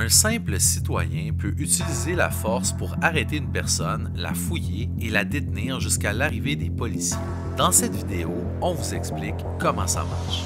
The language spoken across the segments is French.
Un simple citoyen peut utiliser la force pour arrêter une personne, la fouiller et la détenir jusqu'à l'arrivée des policiers. Dans cette vidéo, on vous explique comment ça marche.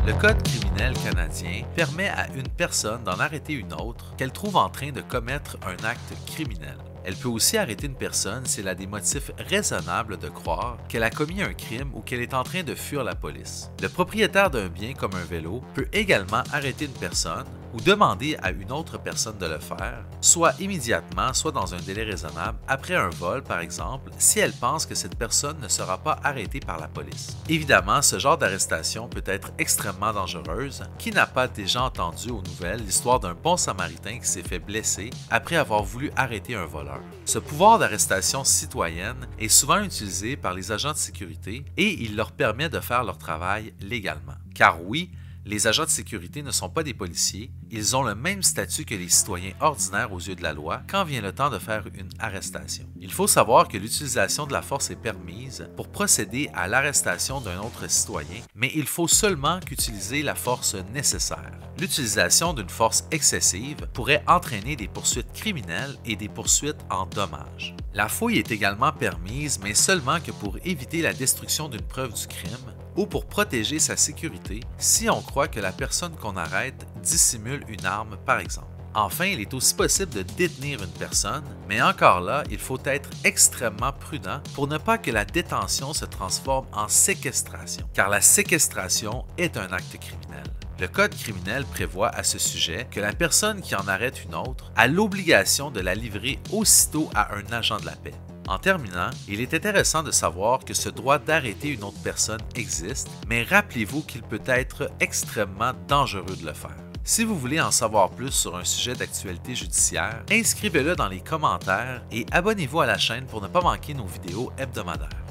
Le Code criminel canadien permet à une personne d'en arrêter une autre qu'elle trouve en train de commettre un acte criminel. Elle peut aussi arrêter une personne si elle a des motifs raisonnables de croire qu'elle a commis un crime ou qu'elle est en train de fuir la police. Le propriétaire d'un bien comme un vélo peut également arrêter une personne ou demander à une autre personne de le faire, soit immédiatement, soit dans un délai raisonnable, après un vol par exemple, si elle pense que cette personne ne sera pas arrêtée par la police. Évidemment, ce genre d'arrestation peut être extrêmement dangereuse. Qui n'a pas déjà entendu aux nouvelles l'histoire d'un bon samaritain qui s'est fait blesser après avoir voulu arrêter un voleur? Ce pouvoir d'arrestation citoyenne est souvent utilisé par les agents de sécurité et il leur permet de faire leur travail légalement. Car oui, les agents de sécurité ne sont pas des policiers, ils ont le même statut que les citoyens ordinaires aux yeux de la loi quand vient le temps de faire une arrestation. Il faut savoir que l'utilisation de la force est permise pour procéder à l'arrestation d'un autre citoyen, mais il faut seulement qu'utiliser la force nécessaire. L'utilisation d'une force excessive pourrait entraîner des poursuites criminelles et des poursuites en dommages. La fouille est également permise, mais seulement que pour éviter la destruction d'une preuve du crime ou pour protéger sa sécurité si on croit que la personne qu'on arrête dissimule une arme, par exemple. Enfin, il est aussi possible de détenir une personne, mais encore là, il faut être extrêmement prudent pour ne pas que la détention se transforme en séquestration, car la séquestration est un acte criminel. Le Code criminel prévoit à ce sujet que la personne qui en arrête une autre a l'obligation de la livrer aussitôt à un agent de la paix. En terminant, il est intéressant de savoir que ce droit d'arrêter une autre personne existe, mais rappelez-vous qu'il peut être extrêmement dangereux de le faire. Si vous voulez en savoir plus sur un sujet d'actualité judiciaire, inscrivez-le dans les commentaires et abonnez-vous à la chaîne pour ne pas manquer nos vidéos hebdomadaires.